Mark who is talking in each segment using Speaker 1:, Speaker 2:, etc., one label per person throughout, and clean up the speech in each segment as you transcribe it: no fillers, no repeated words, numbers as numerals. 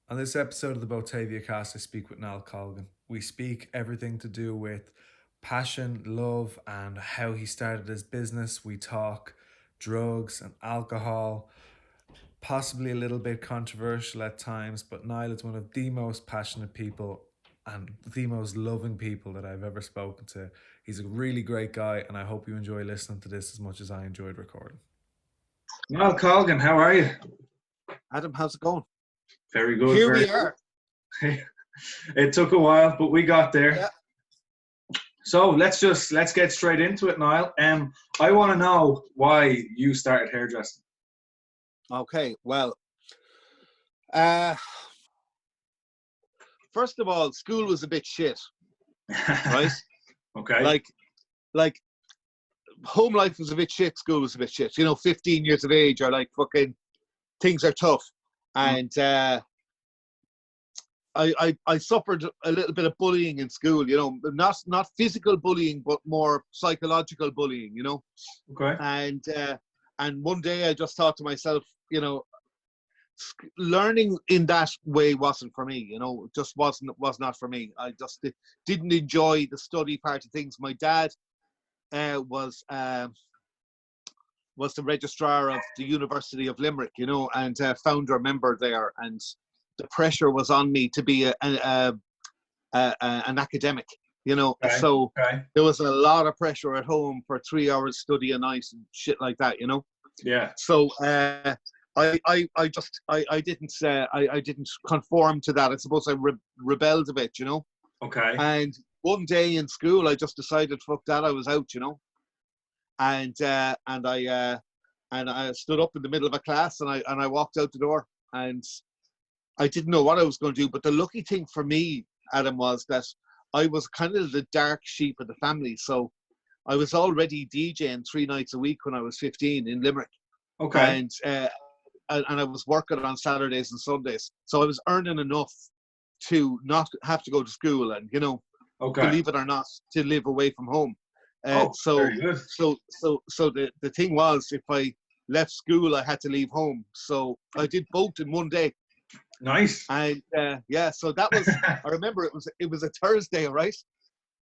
Speaker 1: On this episode of the Boetavia Cast, I speak with Niall Colgan. We speak everything to do with passion, love, and how he started his business. We talk drugs and alcohol, possibly a little bit controversial at times, but Niall is one of the most passionate people and the most loving people that I've ever spoken to. He's a really great guy, and I hope you enjoy listening to this as much as I enjoyed recording.
Speaker 2: Niall Colgan, how are you?
Speaker 3: Adam, how's it going?
Speaker 2: Very good.
Speaker 3: Here we are.
Speaker 2: It took a while, but we got there.
Speaker 3: Yeah.
Speaker 2: So let's get straight into it, Niall. I want to know why you started hairdressing.
Speaker 3: Okay, well, first of all, school was a bit shit, right?
Speaker 2: Okay.
Speaker 3: Like home life was a bit shit, school was a bit shit. 15 years of age are like fucking, things are tough. And I suffered a little bit of bullying in school, not physical bullying, but more psychological bullying,
Speaker 2: Okay.
Speaker 3: And one day I just thought to myself, learning in that way wasn't for me, just was not for me. I just didn't enjoy the study part of things. My dad was the registrar of the University of Limerick, and founder member there, and the pressure was on me to be an academic,
Speaker 2: Okay.
Speaker 3: So
Speaker 2: Okay.
Speaker 3: there was a lot of pressure at home for 3 hours study a night and shit like that,
Speaker 2: Yeah.
Speaker 3: So I didn't conform to that. I suppose I rebelled a bit,
Speaker 2: Okay.
Speaker 3: And one day in school, I just decided, fuck that, I was out, and I stood up in the middle of a class and I walked out the door, and I didn't know what I was going to do. But the lucky thing for me, Adam, was that I was kind of the dark sheep of the family. So I was already DJing 3 nights a week when I was 15 in Limerick.
Speaker 2: Okay.
Speaker 3: And I was working on Saturdays and Sundays. So I was earning enough to not have to go to school and,
Speaker 2: Okay.
Speaker 3: believe it or not, to live away from home.
Speaker 2: Very good.
Speaker 3: So the thing was, if I left school, I had to leave home. So I did both in one day.
Speaker 2: Nice.
Speaker 3: And so that was, I remember it was a Thursday, right?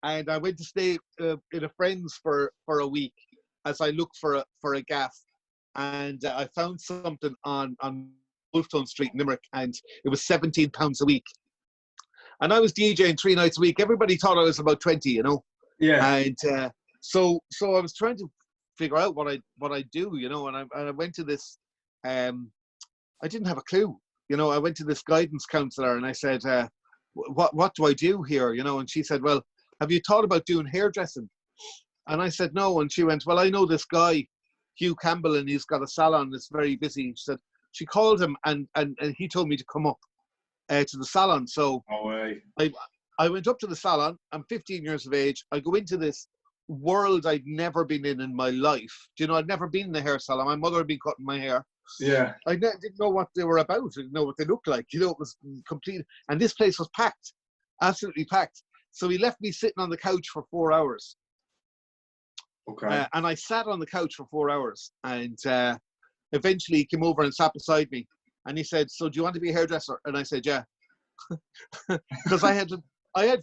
Speaker 3: And I went to stay in a friend's for a week as I looked for a gaff. And I found something on Wolfstone Street in Limerick, and it was £17 a week. And I was DJing 3 nights a week. Everybody thought I was about 20,
Speaker 2: Yeah.
Speaker 3: And so I was trying to figure out what I do, and I went to this. I didn't have a clue, I went to this guidance counselor, and I said, "What do I do here?" And she said, "Well, have you thought about doing hairdressing?" And I said, "No." And she went, "Well, I know this guy, Hugh Campbell, and he's got a salon that's very busy." She said she called him, and he told me to come up to the salon. So
Speaker 2: No way.
Speaker 3: I went up to the salon. I'm 15 years of age. I go into this world I'd never been in my life. I'd never been in a hair salon. My mother had been cutting my hair.
Speaker 2: Yeah.
Speaker 3: I didn't know what they were about. I didn't know what they looked like. It was complete. And this place was packed, absolutely packed. So he left me sitting on the couch for 4 hours.
Speaker 2: Okay.
Speaker 3: And I sat on the couch for 4 hours. And eventually he came over and sat beside me. And he said, "So do you want to be a hairdresser?" And I said, "Yeah." Because I had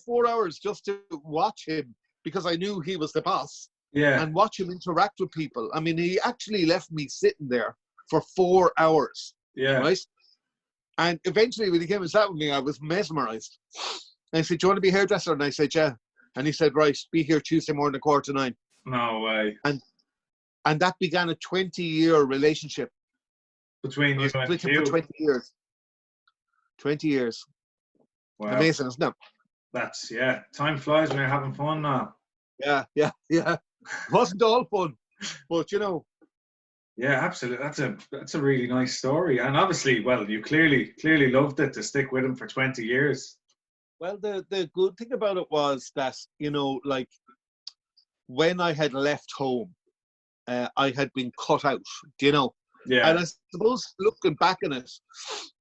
Speaker 3: 4 hours just to watch him, because I knew he was the boss.
Speaker 2: Yeah.
Speaker 3: And watch him interact with people. I mean, he actually left me sitting there for 4 hours.
Speaker 2: Yeah.
Speaker 3: Right? And eventually when he came and sat with me, I was mesmerized. And he said, "Do you want to be a hairdresser?" And I said, "Yeah." And he said, "Right, be here Tuesday morning at 9:15.
Speaker 2: No way.
Speaker 3: And that began a 20-year relationship.
Speaker 2: Between you and
Speaker 3: Split him
Speaker 2: Hugh.
Speaker 3: for 20 years. 20 years.
Speaker 2: Wow.
Speaker 3: Amazing, isn't it?
Speaker 2: That's, time flies when you're having fun now.
Speaker 3: Yeah. It wasn't all fun, but
Speaker 2: Yeah, absolutely. That's a really nice story. And obviously, well, you clearly loved it to stick with him for 20 years.
Speaker 3: Well, the good thing about it was that, like when I had left home, I had been cut out,
Speaker 2: Yeah.
Speaker 3: And I suppose looking back on it,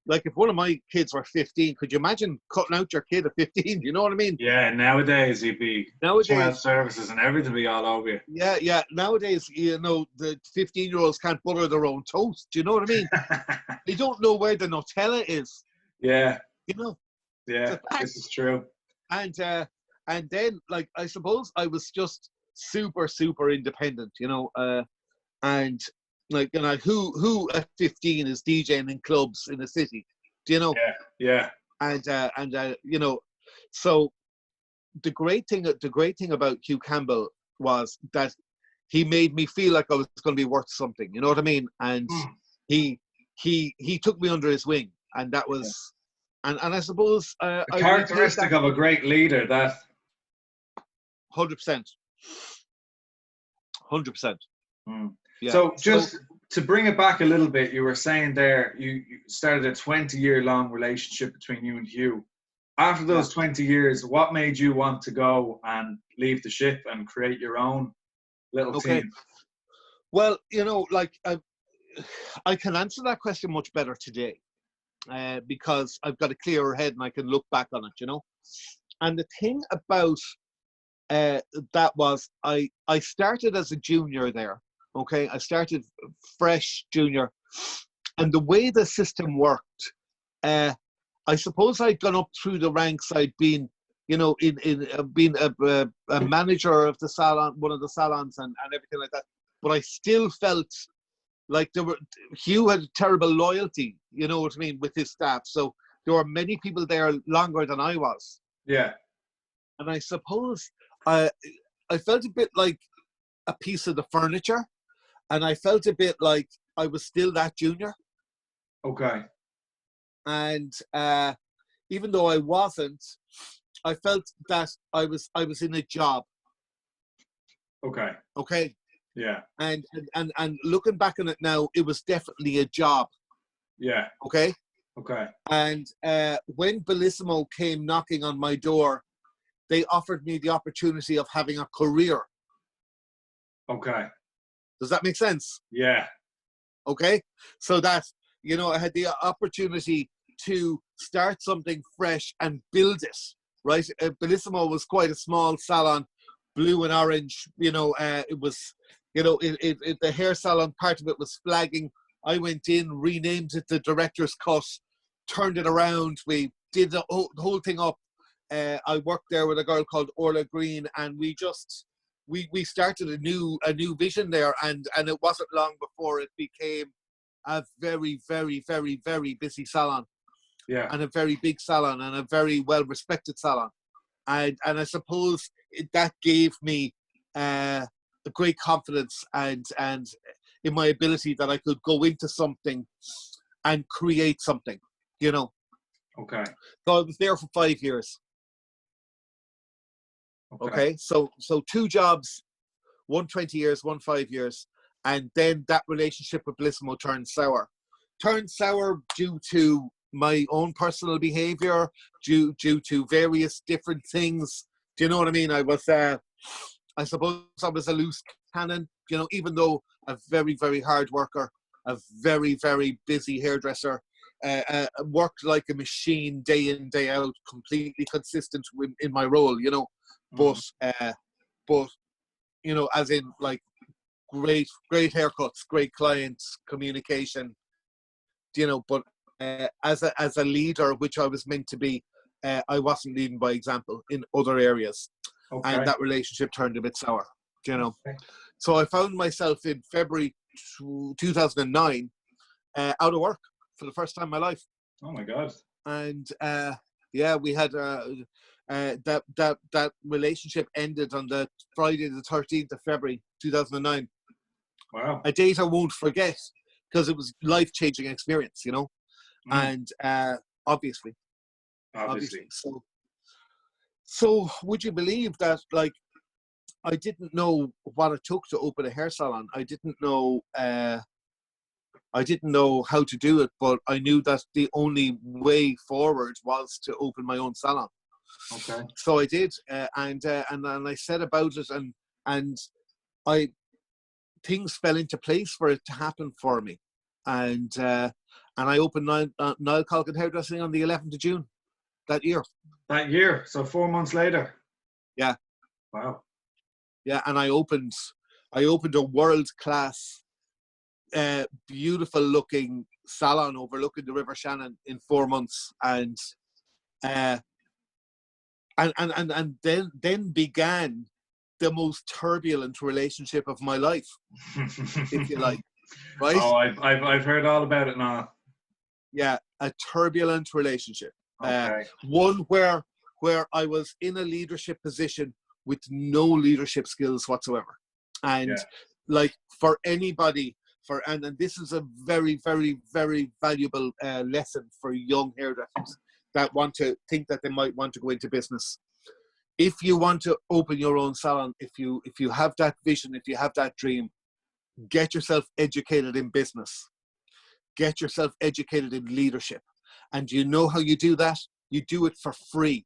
Speaker 3: like if one of my kids were 15, could you imagine cutting out your kid at 15? You know what I mean?
Speaker 2: Yeah, nowadays you'd be child
Speaker 3: Nowadays,
Speaker 2: services and everything be all over you.
Speaker 3: yeah. Nowadays, the 15-year-olds can't butter their own toast. Do you know what I mean? They don't know where the Nutella is.
Speaker 2: Yeah.
Speaker 3: You know, it's
Speaker 2: Yeah,
Speaker 3: a fact.
Speaker 2: this is true.
Speaker 3: And then, like, I suppose I was just super, super independent, you know, and like, you know, who at 15 is DJing in clubs in the city, do you know?
Speaker 2: Yeah.
Speaker 3: And you know, so the great thing about Hugh Campbell was that he made me feel like I was going to be worth something. You know what I mean? And he took me under his wing, and that was, and I suppose
Speaker 2: A
Speaker 3: I
Speaker 2: characteristic of a great leader, that.
Speaker 3: 100%, 100%. Yeah.
Speaker 2: So just to bring it back a little bit, you were saying there you started a 20-year long relationship between you and Hugh. After those 20 years, what made you want to go and leave the ship and create your own little team?
Speaker 3: Well, you know, like I can answer that question much better today because I've got a clearer head and I can look back on it, you know. And the thing about that was I started as a junior there. Okay, I started fresh junior, and the way the system worked, I suppose I'd gone up through the ranks. I'd been, you know, been a manager of the salon, one of the salons, and everything like that. But I still felt like Hugh had terrible loyalty, you know what I mean, with his staff. So there were many people there longer than I was.
Speaker 2: Yeah.
Speaker 3: And I suppose I felt a bit like a piece of the furniture, and I felt a bit like I was still that junior.
Speaker 2: Okay.
Speaker 3: And even though I wasn't, I felt that I was in a job. Okay.
Speaker 2: Yeah.
Speaker 3: And looking back on it now, it was definitely a job.
Speaker 2: Yeah.
Speaker 3: Okay. And when Bellissimo came knocking on my door, they offered me the opportunity of having a career.
Speaker 2: Okay.
Speaker 3: Does that make sense?
Speaker 2: Yeah.
Speaker 3: Okay. So that, you know, I had the opportunity to start something fresh and build it, right? Bellissimo was quite a small salon, blue and orange, you know, it was, you know, the hair salon part of it was flagging. I went in, renamed it the Director's Cut, turned it around. We did the whole thing up. I worked there with a girl called Orla Green, and we started a new vision there, and it wasn't long before it became a very, very, very, very busy salon.
Speaker 2: Yeah.
Speaker 3: And a very big salon, and a very well respected salon. And I suppose that gave me a great confidence and in my ability that I could go into something and create something, you know.
Speaker 2: Okay.
Speaker 3: So I was there for 5 years. Okay. So 2 jobs, one 20 years, one 5 years. And then that relationship with Bellissimo turned sour. Turned sour due to my own personal behavior, due to various different things. Do you know what I mean? I was, I suppose I was a loose cannon, you know, even though a very, very hard worker, a very, very busy hairdresser, worked like a machine day in, day out, completely consistent in my role, you know. But, you know, as in like great haircuts, great clients, communication, you know, but as a leader, which I was meant to be, I wasn't leading by example in other areas. And that relationship turned a bit sour, you know. So I found myself in February 2009 out of work for the first time in my life.
Speaker 2: Oh my God.
Speaker 3: And yeah, we had that relationship ended on the Friday the 13th of February 2009.
Speaker 2: Wow.
Speaker 3: A date I won't forget because it was life-changing experience, you know. And obviously. So would you believe that, like, I didn't know what it took to open a hair salon. I didn't know how to do it, but I knew that the only way forward was to open my own salon.
Speaker 2: Okay.
Speaker 3: So I did, and I set about it, and things fell into place for it to happen for me, and I opened Niall Colgan Hairdressing on the 11th of June that year.
Speaker 2: That year, so 4 months later.
Speaker 3: Yeah.
Speaker 2: Wow.
Speaker 3: Yeah, and I opened a world-class, beautiful-looking salon overlooking the River Shannon in 4 months, and Uh, and then began the most turbulent relationship of my life, if you like, right?
Speaker 2: Oh, I've heard all about it now.
Speaker 3: Yeah, a turbulent relationship.
Speaker 2: Okay.
Speaker 3: One where I was in a leadership position with no leadership skills whatsoever. And like for anybody, and this is a very, very, very valuable lesson for young hairdressers that want to think that they might want to go into business. If you want to open your own salon, if you have that vision, if you have that dream, get yourself educated in business. Get yourself educated in leadership. And you know how you do that? You do it for free,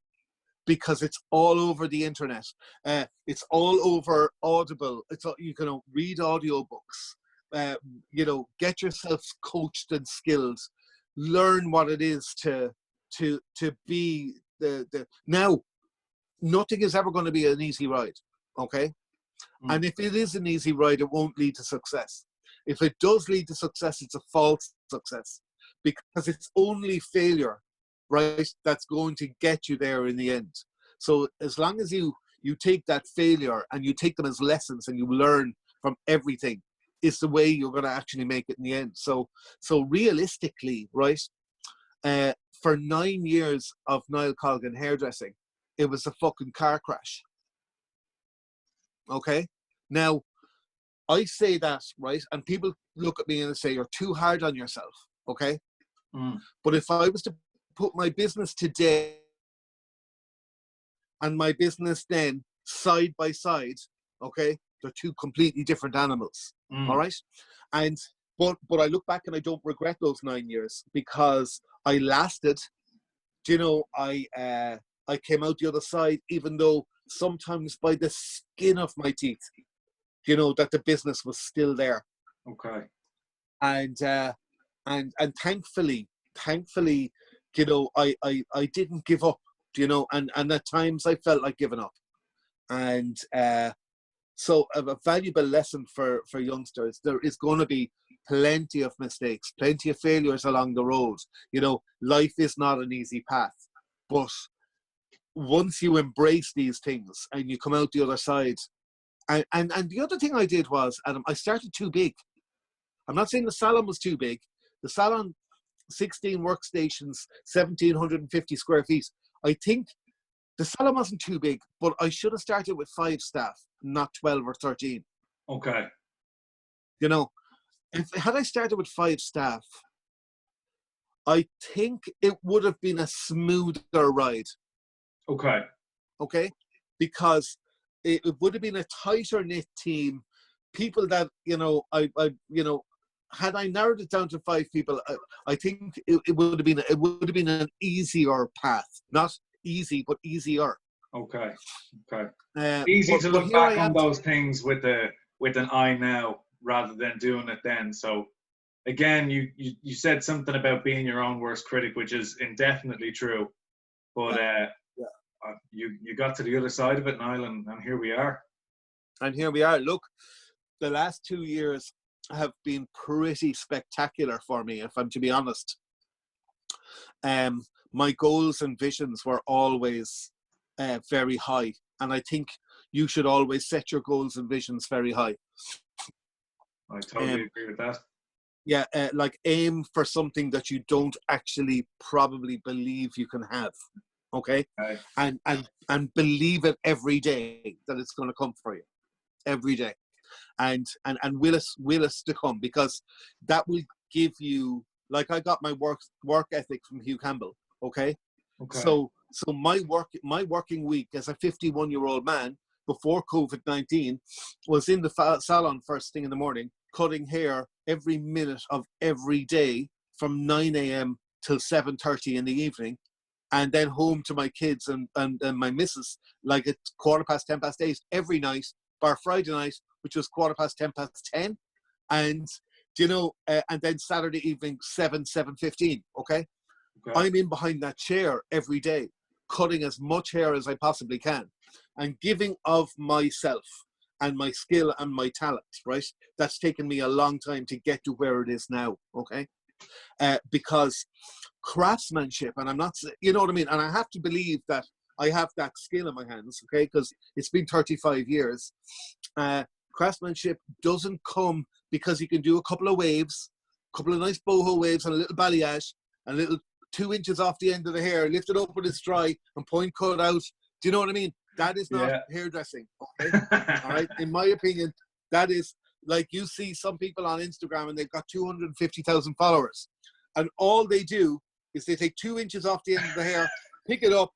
Speaker 3: because it's all over the internet. It's all over Audible. You can read audiobooks. Get yourself coached and skilled. Learn what it is to be the. Now, nothing is ever going to be an easy ride, okay? And if it is an easy ride, it won't lead to success. If it does lead to success, it's a false success, because it's only failure, right, that's going to get you there in the end. So as long as you take that failure and you take them as lessons and you learn from everything, is the way you're going to actually make it in the end. So realistically, right, for 9 years of Niall Colgan hairdressing, it was a fucking car crash. Okay? Now, I say that, right, and people look at me and say, you're too hard on yourself, okay? But if I was to put my business today and my business then side by side, okay, they're two completely different animals, all right? But I look back and I don't regret those 9 years, because I lasted. I came out the other side, even though sometimes by the skin of my teeth, that the business was still there.
Speaker 2: Okay.
Speaker 3: And thankfully, I didn't give up, and at times I felt like giving up. And so a valuable lesson for youngsters: there is going to be plenty of mistakes, plenty of failures along the road. Life is not an easy path, but once you embrace these things and you come out the other side, and the other thing I did was, Adam, I started too big. I'm not saying the salon was too big. The salon, 16 workstations, 1,750 square feet. I think the salon wasn't too big, but I should have started with 5 staff, not 12 or 13.
Speaker 2: Okay.
Speaker 3: Had I started with 5 staff, I think it would have been a smoother ride. Okay, because it would have been a tighter knit team, people that had I narrowed it down to 5 people, I think it would have been an easier path. Not easy, but easier.
Speaker 2: Okay. Easy to look back on those things with an eye now, rather than doing it then. So again, you said something about being your own worst critic, which is indefinitely true. But you got to the other side of it, Niall, and here we are.
Speaker 3: And here we are. Look, the last 2 years have been pretty spectacular for me, if I'm to be honest. My goals and visions were always very high, and I think you should always set your goals and visions very high.
Speaker 2: I totally agree with that.
Speaker 3: Yeah, like aim for something that you don't actually probably believe you can have. Okay? And believe it every day that it's going to come for you every day, and will us to come, because that will give you, like, I got my work ethic from Hugh Campbell. Okay. So my working week as a 51-year-old man before COVID-19 was in the salon first thing in the morning, cutting hair every minute of every day from 9 a.m. till 7:30 in the evening, and then home to my kids and my missus like at 8:15 every night, bar Friday night, which was 10:15, and and then Saturday evening 7:15. Okay, I'm in behind that chair every day, cutting as much hair as I possibly can, and giving of myself and my skill and my talent. Right, that's taken me a long time to get to where it is now. Okay, because craftsmanship, and I'm not, you know what I mean? And I have to believe that I have that skill in my hands, okay? Because it's been 35 years. Craftsmanship doesn't come because you can do a couple of waves, a couple of nice boho waves and a little balayage, and a little 2 inches off the end of the hair, lift it up when it's dry and point cut out. Do you know what I mean? That is not hairdressing, okay? All right? In my opinion, that is like you see some people on Instagram and they've got 250,000 followers. And all they do is they take 2 inches off the end of the hair, pick it up,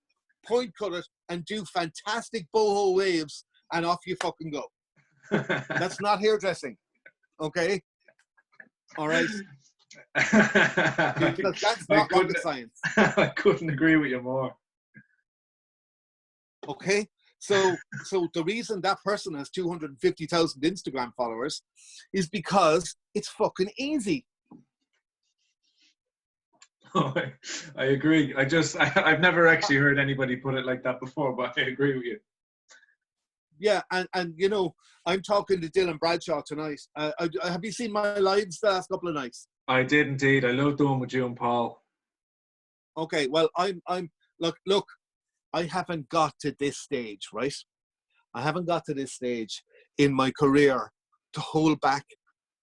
Speaker 3: point cut it, and do fantastic boho waves, and off you fucking go. That's not hairdressing, okay? All right? Because that's not rocket science.
Speaker 2: I couldn't agree with you more.
Speaker 3: Okay? So the reason that person has 250,000 Instagram followers is because it's fucking easy.
Speaker 2: Oh, I agree. I've never actually heard anybody put it like that before, but I agree with you.
Speaker 3: Yeah, and you know, I'm talking to Dylan Bradshaw tonight. Have you seen my lives the last couple of nights?
Speaker 2: I did indeed. I love doing with you and Paul.
Speaker 3: Okay, well, I'm look, I haven't got to this stage, right? I haven't got to this stage in my career to hold back,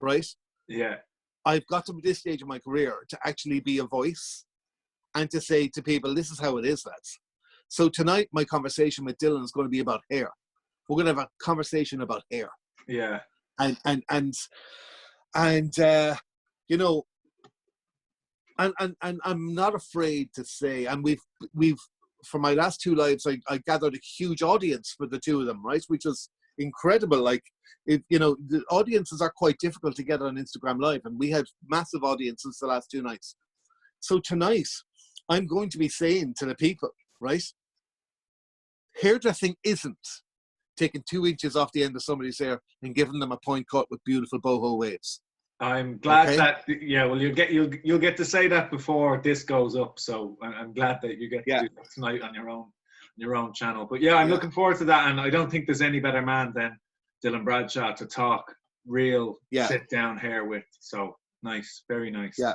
Speaker 3: right?
Speaker 2: Yeah.
Speaker 3: I've got to this stage of my career to actually be a voice and to say to people, this is how it is, lads. So tonight, my conversation with Dylan is going to be about hair. We're going to have a conversation about hair.
Speaker 2: Yeah.
Speaker 3: And you know, and I'm not afraid to say, and we've for my last two lives, I gathered a huge audience for the two of them, right? Which was incredible. Like, you know, the audiences are quite difficult to get on Instagram Live, and we had massive audiences the last two nights. So tonight, I'm going to be saying to the people, right? Hairdressing isn't taking 2 inches off the end of somebody's hair and giving them a point cut with beautiful boho waves.
Speaker 2: I'm glad that well you'll get to say that before this goes up. So I'm glad that you get to do that tonight on your own channel. But I'm looking forward to that, and I don't think there's any better man than Dylan Bradshaw to talk real sit down hair with. So nice, very nice. Yeah.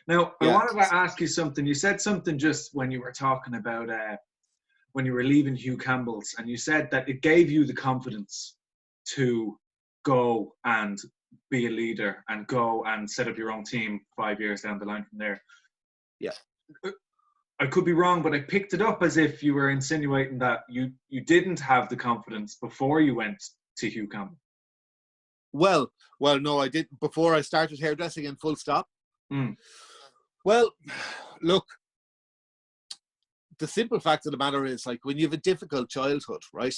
Speaker 2: Now I wanted to ask you something. You said something just when you were talking about when you were leaving Hugh Campbell's, and you said that it gave you the confidence to go and be a leader and go and set up your own team 5 years down the line from there.
Speaker 3: Yeah.
Speaker 2: I could be wrong, but I picked it up as if you were insinuating that you didn't have the confidence before you went to Hugh Campbell.
Speaker 3: Well, no, I did before I started hairdressing in full stop.
Speaker 2: Mm.
Speaker 3: Well, look, the simple fact of the matter is, like, when you have a difficult childhood, right?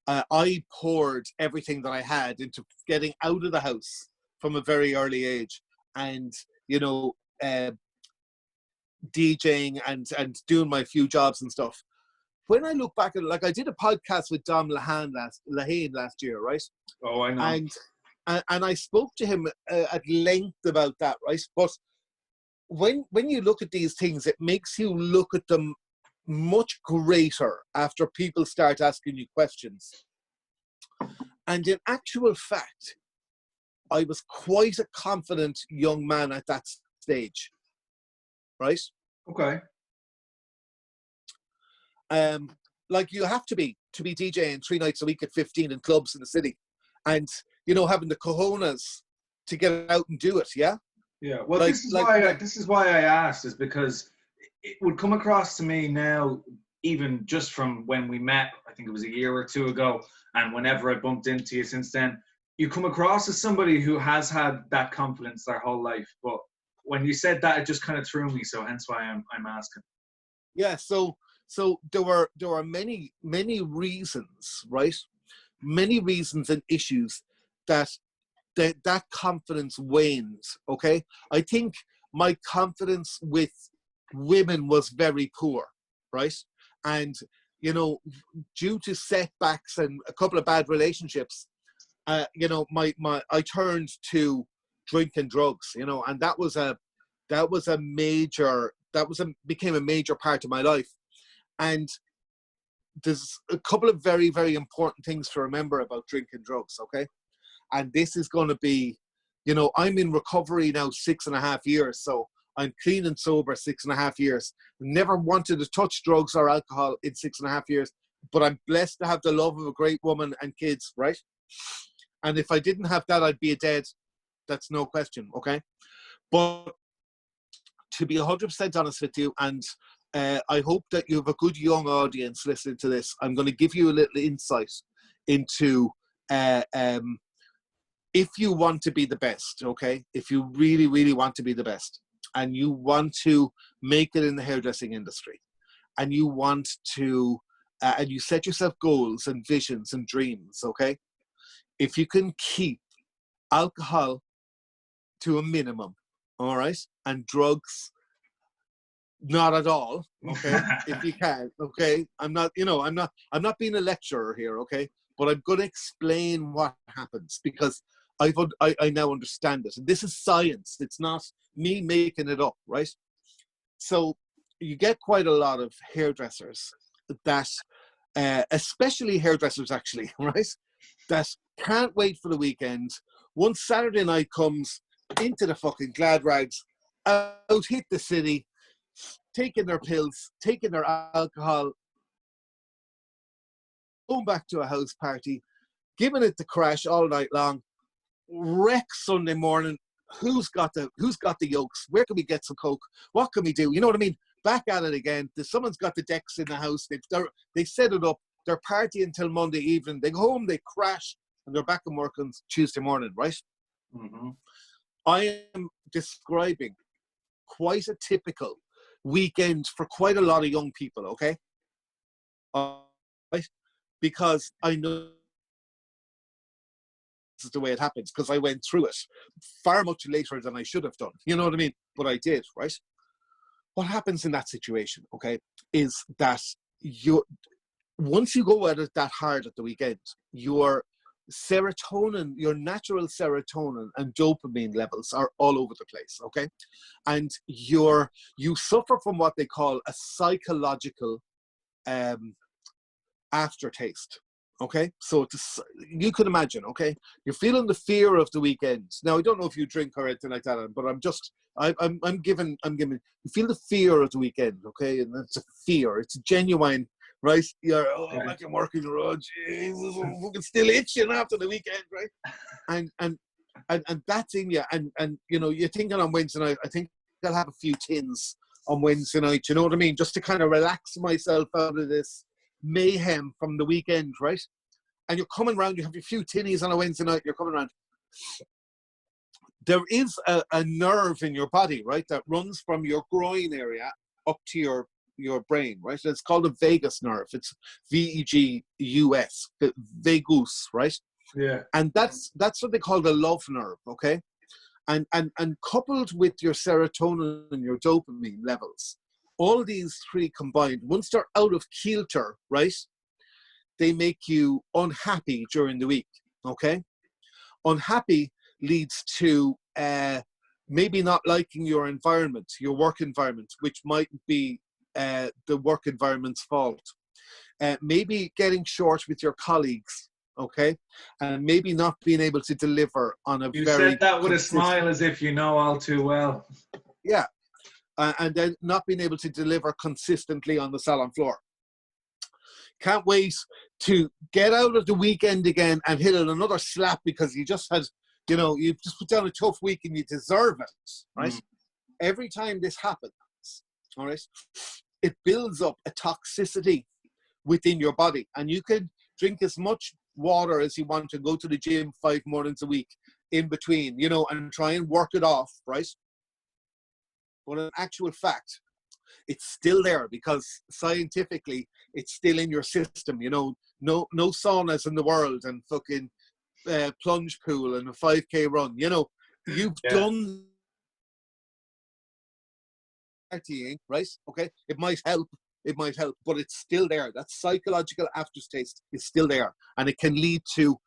Speaker 3: I poured everything that I had into getting out of the house from a very early age, and you know, DJing and doing my few jobs and stuff. When I look back at it, like, I did a podcast with Dom Lahane last year, right?
Speaker 2: Oh, I know.
Speaker 3: And I spoke to him at length about that, right? But when you look at these things, it makes you look at them much greater after people start asking you questions. And in actual fact, I was quite a confident young man at that stage, right?
Speaker 2: Okay.
Speaker 3: Like, you have to be DJing 3 nights a week at 15 in clubs in the city, and you know, having the cojones to get out and do it. Yeah.
Speaker 2: Yeah. Well, this is why I asked, is because it would come across to me now, even just from when we met, I think it was a year or two ago, and whenever I bumped into you since then, you come across as somebody who has had that confidence their whole life. But when you said that, it just kind of threw me. So hence why I'm asking. Yeah.
Speaker 3: So there were many reasons, right? Many reasons and issues that confidence wanes. Okay. I think my confidence with women was very poor, right? And, you know, due to setbacks and a couple of bad relationships, you know, I turned to drink and drugs, you know, and became a major part of my life. And there's a couple of very, very important things to remember about drink and drugs, okay? And this is going to be, you know, I'm in recovery now 6.5 years, so I'm clean and sober 6.5 years. Never wanted to touch drugs or alcohol in 6.5 years. But I'm blessed to have the love of a great woman and kids, right? And if I didn't have that, I'd be a dead. That's no question, okay? But to be 100% honest with you, and I hope that you have a good young audience listening to this, I'm going to give you a little insight into if you want to be the best, okay? If you really, really want to be the best, and you want to make it in the hairdressing industry, and you want to, and you set yourself goals and visions and dreams, okay? If you can keep alcohol to a minimum, all right, and drugs not at all, okay, if you can, okay? I'm not being a lecturer here, okay? But I'm going to explain what happens because I now understand it. And this is science. It's not me making it up, right? So you get quite a lot of hairdressers that, especially hairdressers actually, right, that can't wait for the weekend. Once Saturday night comes, into the fucking glad rags, out hit the city, taking their pills, taking their alcohol, going back to a house party, giving it the crash all night long, wreck Sunday morning. Who's got the yolks? Where can we get some coke? What can we do? You know what I mean? Back at it again. Someone's got the decks in the house. They set it up. They're partying till Monday evening. They go home, they crash, and they're back and work on Tuesday morning, right?
Speaker 2: Mm-hmm.
Speaker 3: I am describing quite a typical weekend for quite a lot of young people, okay? Right? Because I know this is the way it happens, because I went through it far much later than I should have done. You know what I mean? But I did, right? What happens in that situation, okay, is that once you go at it that hard at the weekend, your serotonin, your natural serotonin and dopamine levels are all over the place, okay? And you suffer from what they call a psychological aftertaste, okay? So you can imagine, okay? You're feeling the fear of the weekend. Now, I don't know if you drink or anything like that, but I'm giving, you feel the fear of the weekend, okay? And it's a fear, it's a genuine, right? You're, I'm back in working, Jesus, I'm fucking still itching after the weekend, right? And that's in you. And you know, you're thinking on Wednesday night, I think I'll have a few tins on Wednesday night, you know what I mean? Just to kind of relax myself out of this mayhem from the weekend, right? And you're coming around, you have a few tinnies on a Wednesday night, you're coming around. There is a nerve in your body, right, that runs from your groin area up to your brain, right? It's called the vagus nerve. It's VEGUS, vagus, right?
Speaker 2: Yeah.
Speaker 3: And that's what they call the love nerve, okay? And coupled with your serotonin and your dopamine levels, all these three combined, once they're out of kilter, right, they make you unhappy during the week, okay? Unhappy leads to maybe not liking your environment, your work environment, which might be the work environment's fault. Maybe getting short with your colleagues, okay? And maybe not being able to deliver on a
Speaker 2: You
Speaker 3: very...
Speaker 2: said that with a smile as if you know all too well.
Speaker 3: Yeah. And then not being able to deliver consistently on the salon floor. Can't wait to get out of the weekend again and hit it another slap because you just had, you know, you've just put down a tough week and you deserve it, right? Every time this happens, all right, it builds up a toxicity within your body. And you can drink as much water as you want to, go to the gym 5 mornings a week in between, you know, and try and work it off, right? But in actual fact, it's still there because scientifically it's still in your system, you know. No saunas in the world and fucking plunge pool and a 5K run, you know. You've done partying, right? Okay, it might help, but it's still there. That psychological aftertaste is still there, and it can lead to.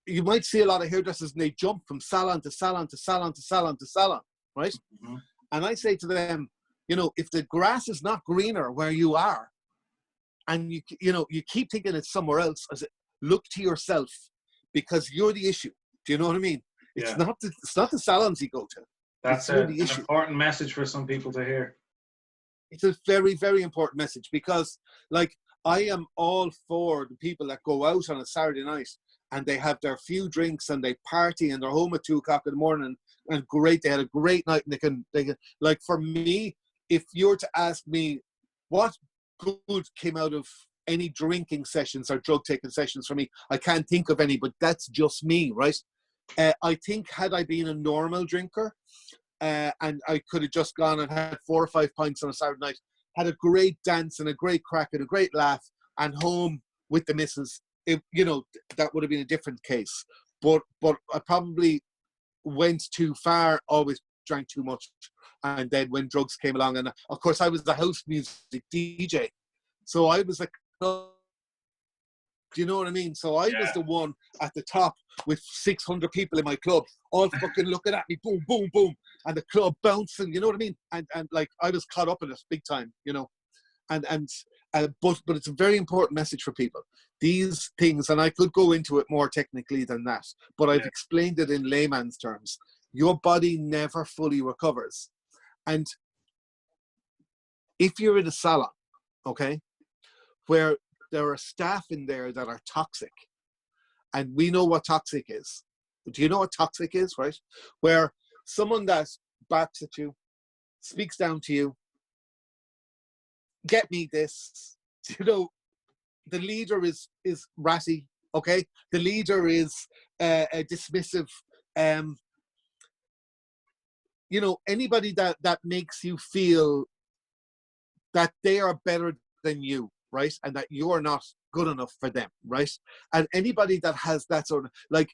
Speaker 3: You might see a lot of hairdressers and they jump from salon to salon to salon to salon to salon, right? Mm-hmm. And I say to them, you know, if the grass is not greener where you are, and you keep thinking it's somewhere else, look to yourself, because you're the issue. Do you know what I mean? It's not the salons you go to.
Speaker 2: That's
Speaker 3: you're
Speaker 2: an
Speaker 3: the issue.
Speaker 2: important message for some people to hear.
Speaker 3: It's a very, very important message because, like, I am all for the people that go out on a Saturday night and they have their few drinks and they party and they're home at 2 o'clock in the morning and great, they had a great night and they can, like, for me, if you were to ask me what good came out of any drinking sessions or drug taking sessions for me, I can't think of any, but that's just me, right? I think had I been a normal drinker, and I could have just gone and had 4 or 5 pints on a Saturday night, had a great dance and a great crack and a great laugh, and home with the missus, you know, that would have been a different case. But I probably went too far, always drank too much, and then when drugs came along, and of course I was the house music DJ, so I was like, do you know what I mean? So I was the one at the top with 600 people in my club, all fucking looking at me, boom, boom, boom, and the club bouncing, you know what I mean? And like, I was caught up in it big time, you know. But it's a very important message for people. These things, and I could go into it more technically than that, but I've explained it in layman's terms. Your body never fully recovers. And if you're in a salon, okay, where there are staff in there that are toxic, and we know what toxic is. Do you know what toxic is, right? Where someone that backs at you, speaks down to you, get me this, you know, the leader is ratty, okay? The leader is dismissive. You know, anybody that makes you feel that they are better than you, right? And that you're not good enough for them, right? And anybody that has that sort of, like,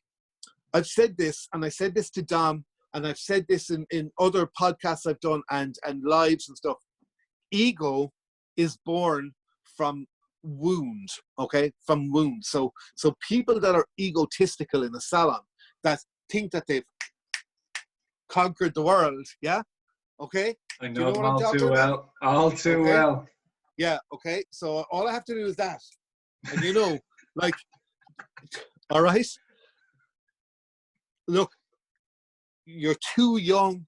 Speaker 3: I've said this, and I said this to Dom, and I've said this in other podcasts I've done and lives and stuff. Ego is born from wound, okay? From wound. So people that are egotistical in the salon, that think that they've conquered the world, yeah? Okay?
Speaker 2: I know,
Speaker 3: Do you know
Speaker 2: them
Speaker 3: what I'm
Speaker 2: all
Speaker 3: talking
Speaker 2: too
Speaker 3: about?
Speaker 2: well. All too
Speaker 3: Okay.
Speaker 2: well.
Speaker 3: Yeah, okay. So all I have to do is that. And you know, like, all right? Look, you're too young,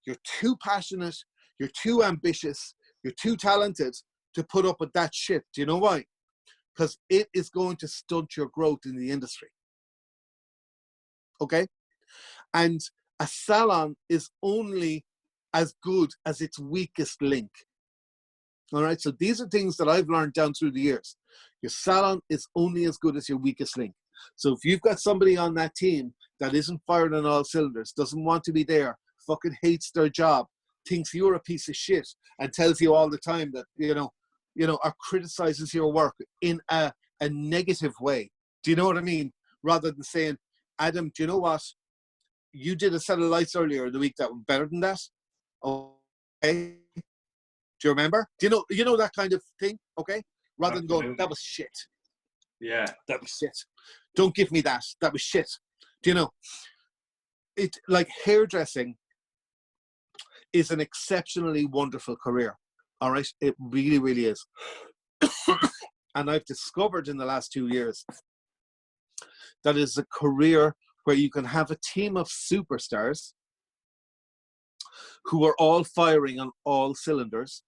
Speaker 3: you're too passionate, you're too ambitious, you're too talented to put up with that shit. Do you know why? Because it is going to stunt your growth in the industry. Okay? And a salon is only as good as its weakest link. All right? So these are things that I've learned down through the years. Your salon is only as good as your weakest link. So if you've got somebody on that team that isn't firing on all cylinders, doesn't want to be there, fucking hates their job, thinks you're a piece of shit, and tells you all the time that, you know, or criticizes your work in a negative way. Do you know what I mean? Rather than saying, Adam, do you know what? You did a set of lights earlier in the week that was better than that. Okay. Do you remember? Do you know that kind of thing? Okay. Rather than going, that was shit.
Speaker 2: Yeah.
Speaker 3: That was shit. Don't give me that. That was shit. Do you know? It, like, hairdressing is an exceptionally wonderful career. All right? It really, really is. And I've discovered in the last 2 years that it's a career where you can have a team of superstars who are all firing on all cylinders,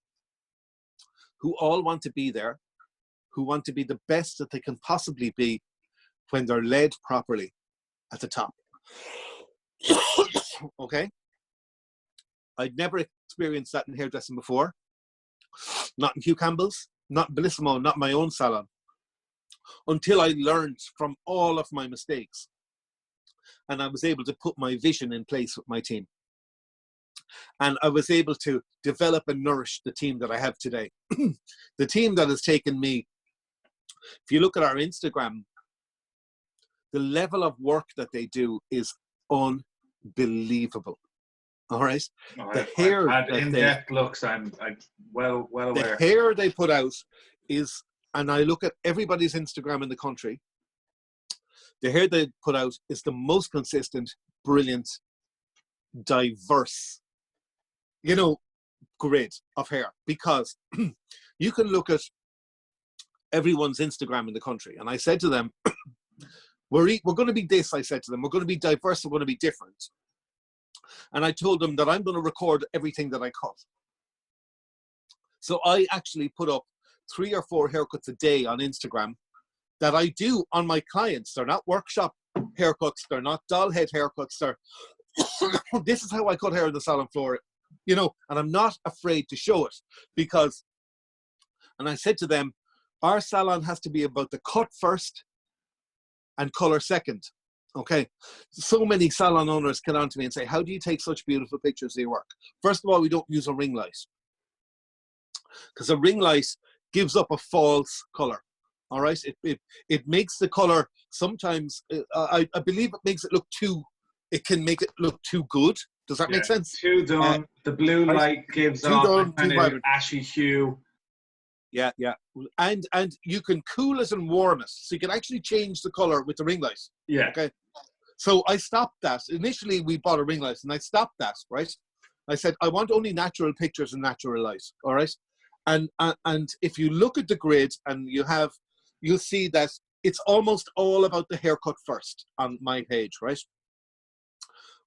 Speaker 3: who all want to be there, who want to be the best that they can possibly be when they're led properly at the top. Okay? I'd never experienced that in hairdressing before. Not in Hugh Campbell's, not in Bellissimo, not my own salon. Until I learned from all of my mistakes. And I was able to put my vision in place with my team. And I was able to develop and nourish the team that I have today. The team that has taken me, if you look at our Instagram, the level of work that they do is unbelievable. All right?
Speaker 2: The hair I've had in-depth looks, I'm well aware.
Speaker 3: The hair they put out is, and I look at everybody's Instagram in the country, the hair they put out is the most consistent, brilliant, diverse, grid of hair. Because you can look at everyone's Instagram in the country. And I said to them, we're going to be this, I said to them. We're going to be diverse, we're going to be different. And I told them that I'm going to record everything that I cut. So I actually put up 3 or 4 haircuts a day on Instagram that I do on my clients. They're not workshop haircuts. They're not doll head haircuts. They're this is how I cut hair on the salon floor, you know, and I'm not afraid to show it because, and I said to them, our salon has to be about the cut first and color second. Okay. So many salon owners come on to me and say, how do you take such beautiful pictures of your work? First of all, we don't use a ring light because a ring light gives up a false color. All right. It makes the color sometimes, I believe it makes it look too, it can make it look too good. Does that make sense?
Speaker 2: Too done. The blue light gives off a kind of ashy hue.
Speaker 3: Yeah, yeah. And you can cool it and warm it. So you can actually change the color with the ring light.
Speaker 2: Yeah.
Speaker 3: Okay. So I stopped that. Initially, we bought a ring light and I stopped that, right? I said, I want only natural pictures and natural light. All right. And if you look at the grid and you'll see that it's almost all about the haircut first on my page, right?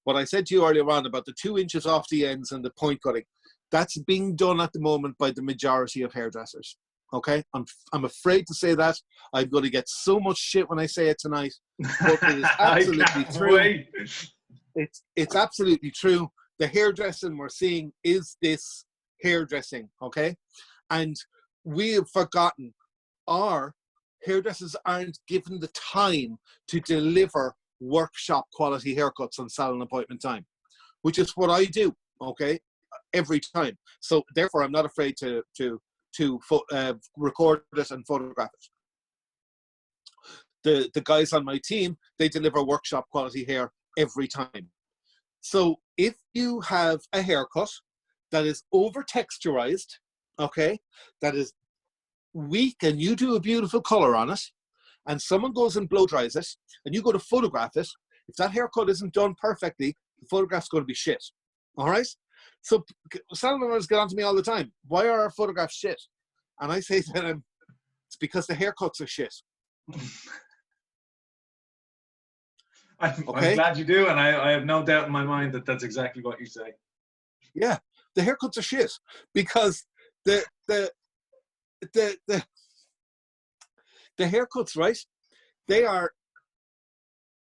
Speaker 3: What I said to you earlier on about the 2 inches off the ends and the point cutting, that's being done at the moment by the majority of hairdressers. Okay, I'm afraid to say that. I'm going to get so much shit when I say it tonight, but it is absolutely true. It's absolutely true. The hairdressing we're seeing is this hairdressing, okay? And we have forgotten our hairdressers aren't given the time to deliver workshop quality haircuts on salon appointment time, which is what I do, okay, every time. So therefore, I'm not afraid to record it and photograph it. The guys on my team, they deliver workshop quality hair every time. So if you have a haircut that is over texturized, okay, that is weak, and you do a beautiful color on it, and someone goes and blow dries it, and you go to photograph it, if that haircut isn't done perfectly, the photograph's going to be shit. All right? So salon owners get on to me all the time. Why are our photographs shit? And I say to them, it's because the haircuts are shit.
Speaker 2: I'm glad you do, and I have no doubt in my mind that that's exactly what you say.
Speaker 3: Yeah, the haircuts are shit because the haircuts, right? They are,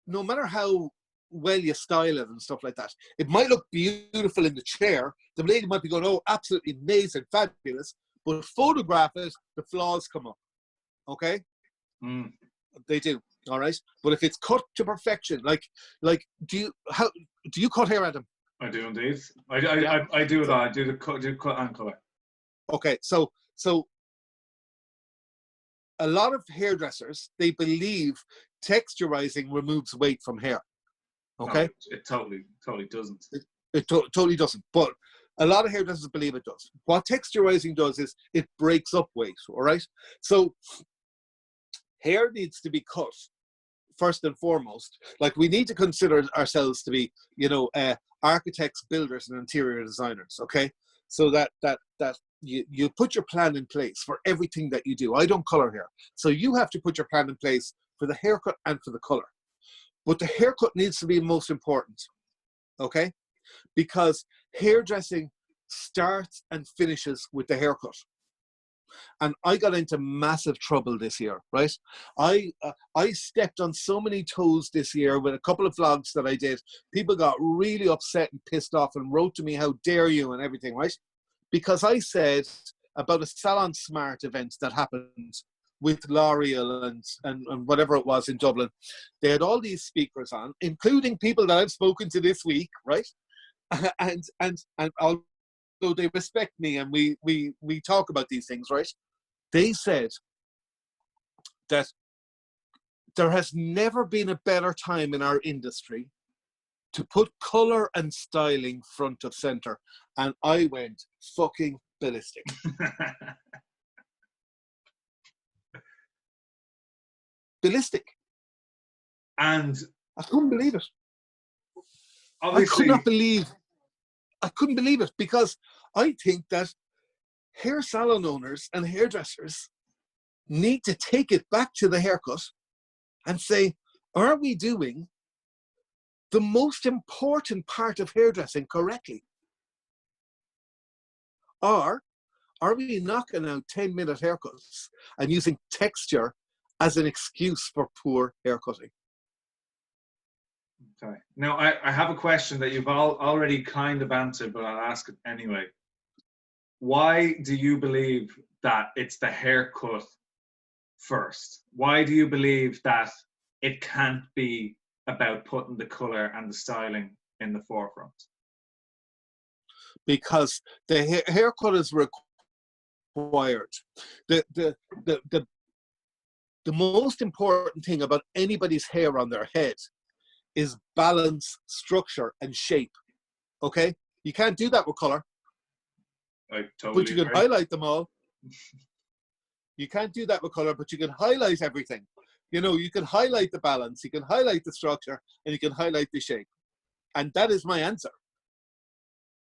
Speaker 3: no matter how well you style it and stuff like that, it might look beautiful in the chair. The lady might be going, oh, absolutely amazing, fabulous. But photograph it, the flaws come up. Okay? They do. All right. But if it's cut to perfection, like, do you cut hair, Adam?
Speaker 2: I do indeed. I do it all. I do the cut and color.
Speaker 3: Okay. So a lot of hairdressers, they believe texturizing removes weight from hair. Okay.
Speaker 2: No, it totally doesn't.
Speaker 3: It totally doesn't. But a lot of hairdressers believe it does. What texturizing does is it breaks up weight. All right. So hair needs to be cut first and foremost. Like, we need to consider ourselves to be, architects, builders, and interior designers. Okay. So that you put your plan in place for everything that you do. I don't color hair. So you have to put your plan in place for the haircut and for the color. But the haircut needs to be most important, okay? Because hairdressing starts and finishes with the haircut. And I got into massive trouble this year, right? I stepped on so many toes this year with a couple of vlogs that I did. People got really upset and pissed off and wrote to me, how dare you, and everything, right? Because I said about a Salon Smart event that happened with L'Oreal and whatever it was in Dublin. They had all these speakers on, including people that I've spoken to this week, right? And although they respect me and we talk about these things, right? They said that there has never been a better time in our industry to put color and styling front of center. And I went fucking ballistic. Ballistic.
Speaker 2: And
Speaker 3: I couldn't believe it.
Speaker 2: Obviously,
Speaker 3: I couldn't believe it, because I think that hair salon owners and hairdressers need to take it back to the haircut and say, are we doing the most important part of hairdressing correctly? Or are we knocking out 10-minute haircuts and using texture as an excuse for poor haircutting?
Speaker 2: Okay. Now, I have a question that you've already kind of answered, but I'll ask it anyway. Why do you believe that it's the haircut first? Why do you believe that it can't be about putting the color and the styling in the forefront?
Speaker 3: Because the haircut is required. The most important thing about anybody's hair on their head is balance, structure, and shape. Okay? You can't do that with color.
Speaker 2: I totally
Speaker 3: But you can
Speaker 2: agree.
Speaker 3: highlight them all. You can't do that with color, but you can highlight everything. You know, you can highlight the balance, you can highlight the structure, and you can highlight the shape. And that is my answer.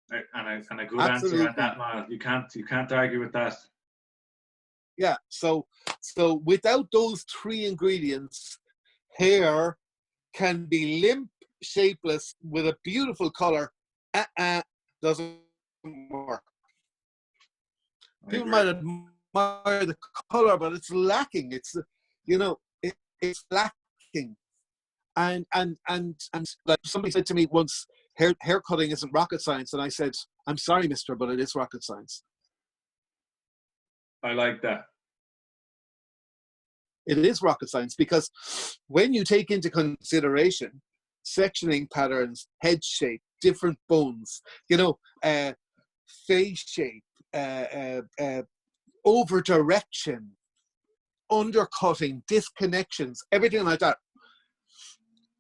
Speaker 2: And a good
Speaker 3: Absolutely.
Speaker 2: answer at that, Niall. You can't argue with that.
Speaker 3: Yeah. So without those three ingredients, hair can be limp, shapeless, with a beautiful color. Doesn't work. People might admire the color, but it's lacking. It's, you know, it's lacking. And like somebody said to me once, hair cutting isn't rocket science, and I said, I'm sorry, mister, but it is rocket science.
Speaker 2: I like that.
Speaker 3: It is rocket science, because when you take into consideration sectioning patterns, head shape, different bones, you know, face shape, over direction, undercutting, disconnections, everything like that.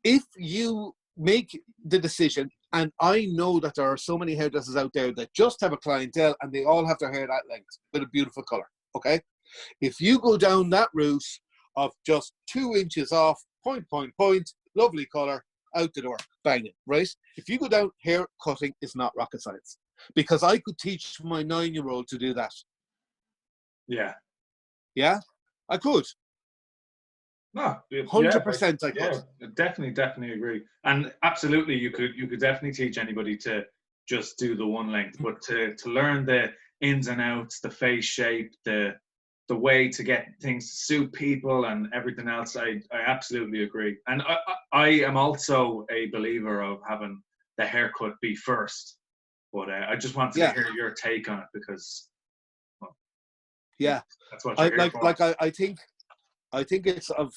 Speaker 3: If you make the decision, and I know that there are so many hairdressers out there that just have a clientele and they all have their hair that length with a beautiful color, okay? If you go down that route of just 2 inches off, point, lovely color, out the door, banging, right? If you go down, hair cutting is not rocket science, because I could teach my 9-year-old to do that.
Speaker 2: Yeah.
Speaker 3: Yeah, I could.
Speaker 2: No,
Speaker 3: 100% I could.
Speaker 2: Yeah, definitely agree. And absolutely, you could definitely teach anybody to just do the one length, but to learn the ins and outs, the face shape, the way to get things to suit people and everything else, I absolutely agree. And I am also a believer of having the haircut be first. But I just wanted to hear your take on it, because that's what you're here for.
Speaker 3: I think it's of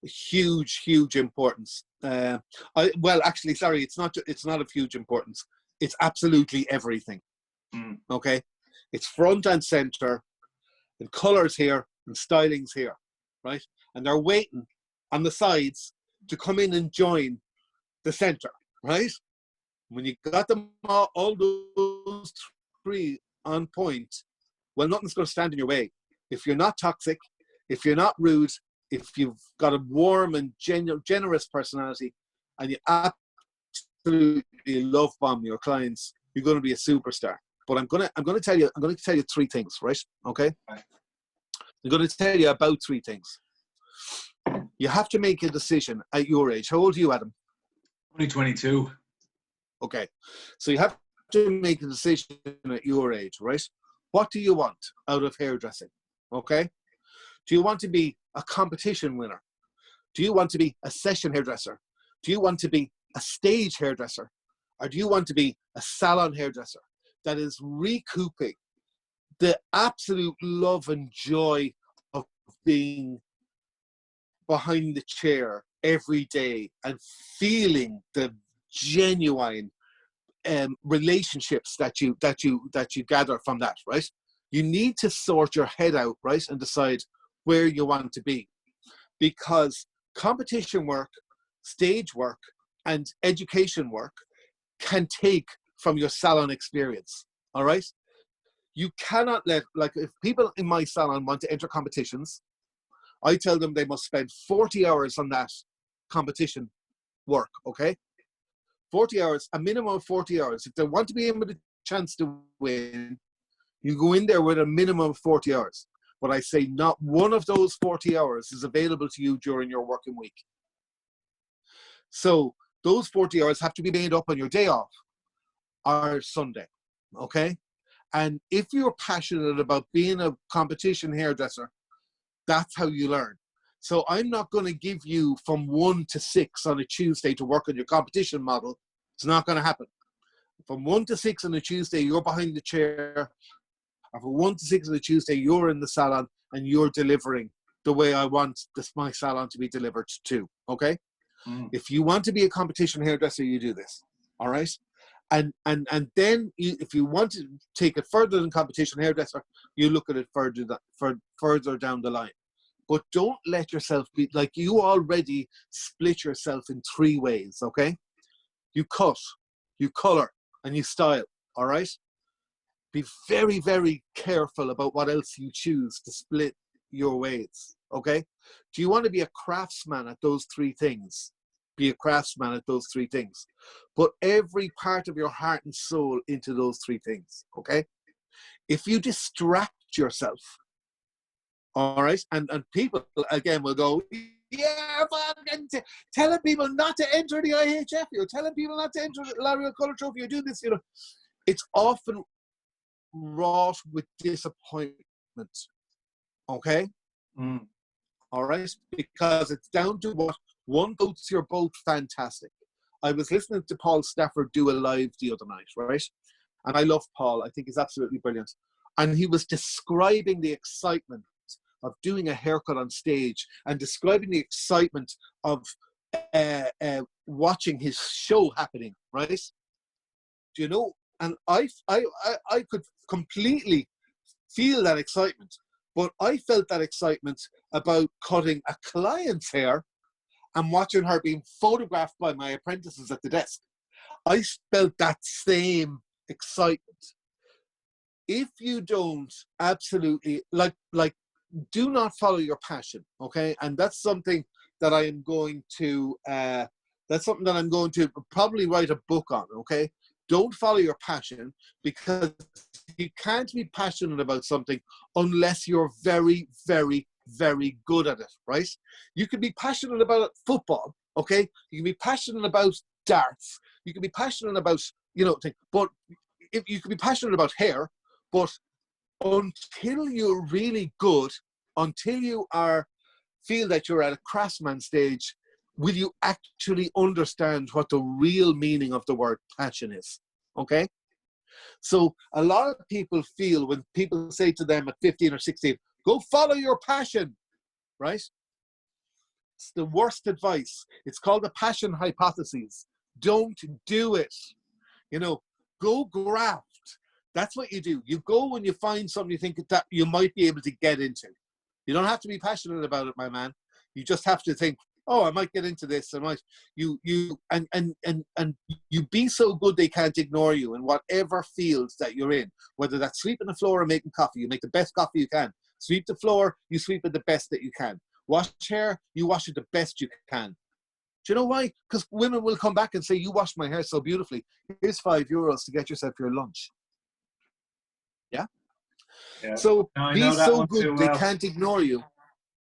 Speaker 3: huge importance. Actually, sorry, it's not of huge importance. It's absolutely everything. Okay, it's front and center, and colors here and stylings here, right? And they're waiting on the sides to come in and join the center, right? When you got them all those three on point, well, nothing's going to stand in your way. If you're not toxic, if you're not rude, if you've got a warm and generous personality, and you absolutely love bomb your clients, you're going to be a superstar. But I'm going to tell you 3 things, right? Okay? I'm going to tell you about 3 things. You have to make a decision at your age. How old are you, Adam?
Speaker 2: Only 22.
Speaker 3: Okay. So you have to make a decision at your age, right? What do you want out of hairdressing? Okay? Do you want to be a competition winner? Do you want to be a session hairdresser? Do you want to be a stage hairdresser? Or do you want to be a salon hairdresser that is recouping the absolute love and joy of being behind the chair every day and feeling the genuine relationships that you gather from that, right? You need to sort your head out, right, and decide where you want to be, because competition work, stage work, and education work can take from your salon experience. All right, you cannot let, like, if people in my salon want to enter competitions, I tell them they must spend 40 hours on that competition work. Okay, 40 hours, a minimum of 40 hours. If they want to be in with a chance to win, you go in there with a minimum of 40 hours. But I say not one of those 40 hours is available to you during your working week. So those 40 hours have to be made up on your day off or Sunday, okay? And if you're passionate about being a competition hairdresser, that's how you learn. So I'm not going to give you from 1 to 6 on a Tuesday to work on your competition model. It's not going to happen. From 1 to 6 on a Tuesday, you're behind the chair. Or from 1 to 6 on a Tuesday, you're in the salon and you're delivering the way I want my salon to be delivered to, okay? If you want to be a competition hairdresser, you do this, all right? And then if you want to take it further than competition hairdresser, you look at it further down the line. But don't let yourself be, like, you already split yourself in 3 ways, okay? You cut, you color, and you style, all right? Be very, very careful about what else you choose to split your ways, okay? Do you want to be a craftsman at those 3 things? Be a craftsman at those 3 things. Put every part of your heart and soul into those 3 things, okay? If you distract yourself, all right, and people, again, will go, yeah, fucking telling people not to enter the IHF, you're telling people not to enter the L'Oreal Colour Trophy, you're doing this, you know. It's often wrought with disappointment, okay? All right, because it's down to what one goes, you're both fantastic. I was listening to Paul Stafford do a live the other night, right? And I love Paul. I think he's absolutely brilliant. And he was describing the excitement of doing a haircut on stage and describing the excitement of watching his show happening, right? Do you know? And I could completely feel that excitement, but I felt that excitement about cutting a client's hair and watching her being photographed by my apprentices at the desk. I felt that same excitement. If you don't absolutely, like, do not follow your passion, okay? And that's something that I am going to, probably write a book on, okay? Don't follow your passion, because you can't be passionate about something unless you're very, very, very good at it, right? You can be passionate about football, okay? You can be passionate about darts. You can be passionate about, you know, but if you can be passionate about hair, but until you're really good, until you feel that you're at a craftsman stage, will you actually understand what the real meaning of the word passion is, okay? So a lot of people feel when people say to them at 15 or 16, go follow your passion, right? It's the worst advice. It's called the passion hypothesis. Don't do it. You know, go graft. That's what you do. You go when you find something you think that you might be able to get into. You don't have to be passionate about it, my man. You just have to think, oh, I might get into this. I might. You be so good they can't ignore you in whatever fields that you're in. Whether that's sweeping the floor or making coffee, you make the best coffee you can. Sweep the floor, you sweep it the best that you can. Wash hair, you wash it the best you can. Do you know why? Because women will come back and say, you washed my hair so beautifully. Here's €5 to get yourself your lunch. Yeah?
Speaker 2: Yeah.
Speaker 3: So
Speaker 2: no,
Speaker 3: be so good they
Speaker 2: well.
Speaker 3: can't ignore you.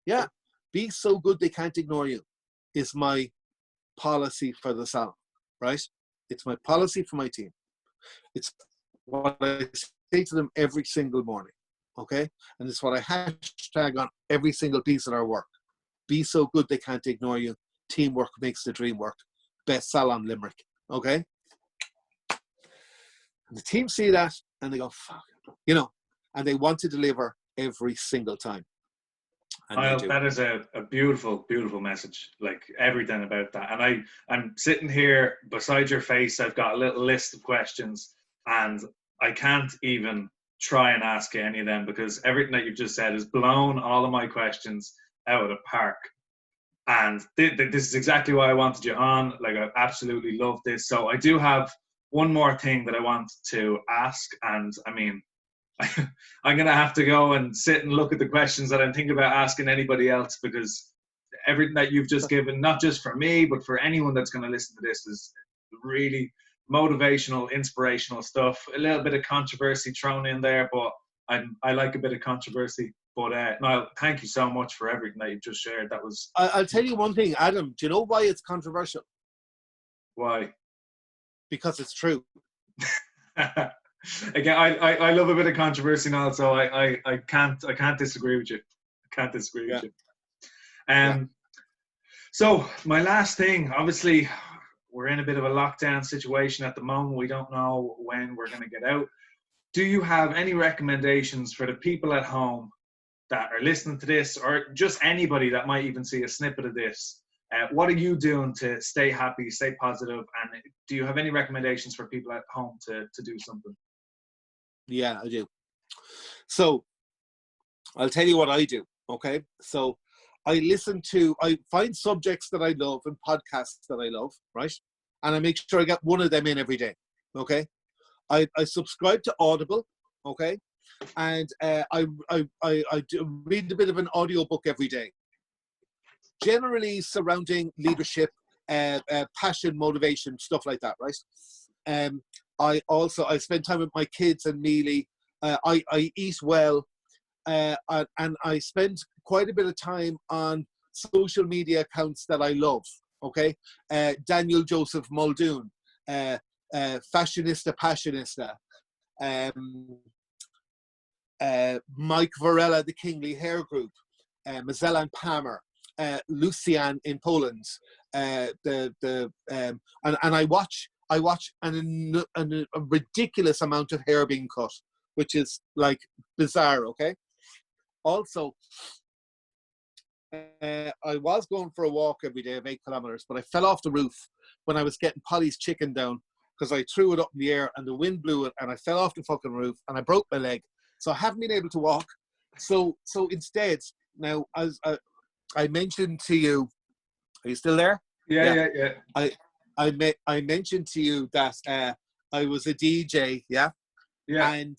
Speaker 3: Yeah. Be so good they can't ignore you is my policy for the salon, right? It's my policy for my team. It's what I say to them every single morning, okay? And it's what I hashtag on every single piece of our work. Be so good they can't ignore you. Teamwork makes the dream work. Best salon Limerick, okay? And the team see that and they go, fuck, you know, and they want to deliver every single time.
Speaker 2: Niall, that is a beautiful, beautiful message. Like everything about that. And I'm sitting here beside your face. I've got a little list of questions, and I can't even try and ask you any of them because everything that you've just said has blown all of my questions out of the park. And this is exactly why I wanted you on. Like, I absolutely love this. So I do have one more thing that I want to ask. And I mean, I'm going to have to go and sit and look at the questions that I'm thinking about asking anybody else, because everything that you've just given, not just for me, but for anyone that's going to listen to this, is really motivational, inspirational stuff. A little bit of controversy thrown in there, but I like a bit of controversy. But Niall, thank you so much for everything that you've just shared. That was...
Speaker 3: I'll tell you one thing, Adam. Do you know why it's controversial?
Speaker 2: Why?
Speaker 3: Because it's true.
Speaker 2: Again, I love a bit of controversy now, so I can't disagree with you. I can't disagree with
Speaker 3: Yeah.
Speaker 2: you. So my last thing, obviously, we're in a bit of a lockdown situation at the moment. We don't know when we're going to get out. Do you have any recommendations for the people at home that are listening to this, or just anybody that might even see a snippet of this? What are you doing to stay happy, stay positive, and do you have any recommendations for people at home to do something?
Speaker 3: Yeah, I do. So I'll tell you what I do, okay? So I find subjects that I love and podcasts that I love, right? And I make sure I get one of them in every day, okay? I subscribe to Audible, okay? And I read a bit of an audiobook every day, generally surrounding leadership, passion, motivation, stuff like that, right? I spend time with my kids and Mealy. I eat well, and I spend quite a bit of time on social media accounts that I love. Okay, Daniel Joseph Muldoon, Fashionista Passionista, Mike Varela, the Kingly Hair Group, Mazellan Palmer, Lucian in Poland, and I watch a ridiculous amount of hair being cut, which is like bizarre. Okay. Also, I was going for a walk every day of 8 kilometers, but I fell off the roof when I was getting Polly's chicken down because I threw it up in the air and the wind blew it and I fell off the fucking roof and I broke my leg. So I haven't been able to walk. So instead, now, as I mentioned to you, are you still there?
Speaker 2: Yeah.
Speaker 3: I mentioned to you that I was a DJ, yeah, and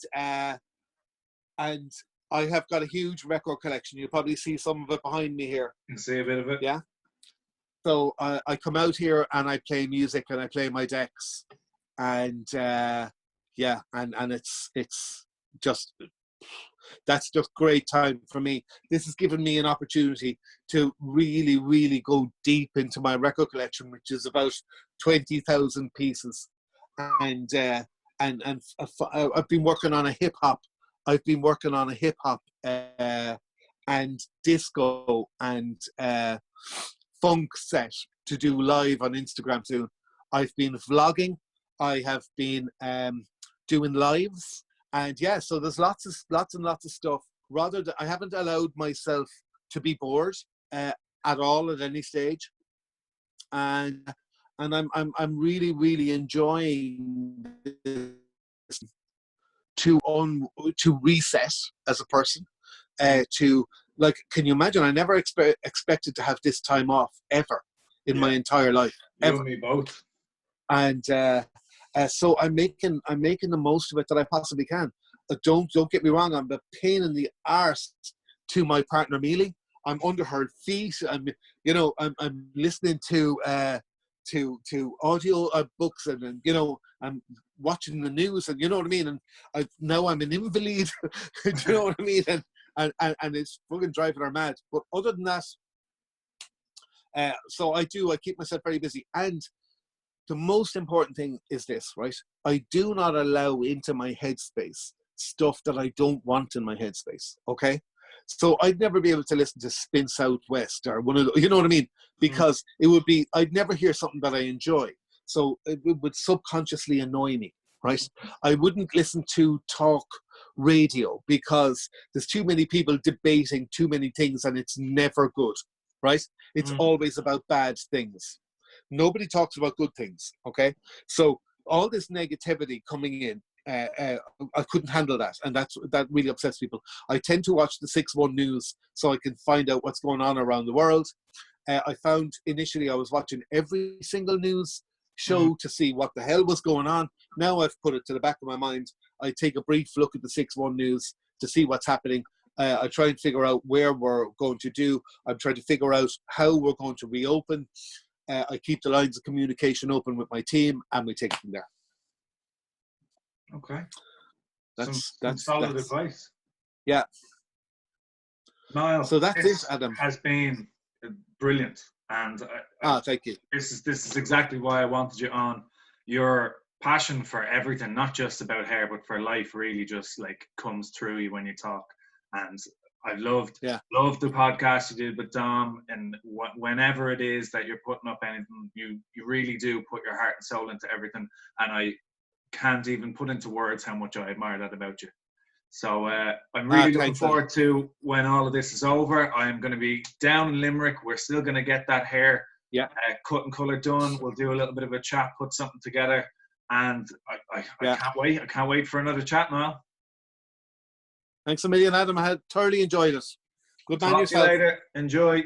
Speaker 3: I have got a huge record collection. You'll probably see some of it behind me here.
Speaker 2: You can see a bit of it.
Speaker 3: Yeah. So I come out here and I play music and I play my decks, and and it's just, that's just great time for me. This has given me an opportunity to really, really go deep into my record collection, which is about 20,000 pieces. And I've been working on a hip hop. I've been working on a hip hop and disco and funk set to do live on Instagram soon. I've been vlogging. I have been doing lives. And yeah, so there's lots and lots of stuff. I haven't allowed myself to be bored at all at any stage, and I'm really, really enjoying this to reset as a person. To, like, can you imagine? I never expected to have this time off ever in my entire life.
Speaker 2: You and me both.
Speaker 3: And so I'm making the most of it that I possibly can. Don't get me wrong. I'm a pain in the arse to my partner Mealy. I'm under her feet. I'm listening to audio books and I'm watching the news and you know what I mean. And now I'm an invalid. Do you know what I mean? And it's fucking driving her mad. But other than that, so I keep myself very busy. And the most important thing is this, right? I do not allow into my headspace stuff that I don't want in my headspace, okay? So I'd never be able to listen to Spin Southwest or one of the, you know what I mean? Because it would be, I'd never hear something that I enjoy. So it would subconsciously annoy me, right? I wouldn't listen to talk radio because there's too many people debating too many things and it's never good, right? It's always about bad things. Nobody talks about good things, okay? So all this negativity coming in, I couldn't handle that, and that really upsets people. I tend to watch the 6-1 news so I can find out what's going on around the world. I found initially I was watching every single news show to see what the hell was going on. Now I've put it to the back of my mind. I take a brief look at the 6-1 news to see what's happening. I try and figure out where we're going to do. I'm trying to figure out how we're going to reopen. I keep the lines of communication open with my team, and we take it from there.
Speaker 2: Okay.
Speaker 3: That's
Speaker 2: solid advice.
Speaker 3: Yeah.
Speaker 2: Niall,
Speaker 3: so that's it, Adam.
Speaker 2: Has been brilliant. And
Speaker 3: thank you.
Speaker 2: this is exactly why I wanted you on. Your passion for everything, not just about hair, but for life, really just like comes through you when you talk. And I loved the podcast you did with Dom, and whenever it is that you're putting up anything, you really do put your heart and soul into everything. And I can't even put into words how much I admire that about you. So I'm really looking forward to when all of this is over. I'm going to be down in Limerick. We're still going to get that hair cut and colour done. We'll do a little bit of a chat, put something together, and I can't wait. I can't wait for another chat now.
Speaker 3: Thanks a million, Adam. I had thoroughly enjoyed it. Good man yourself.
Speaker 2: Talk to you later. Enjoy.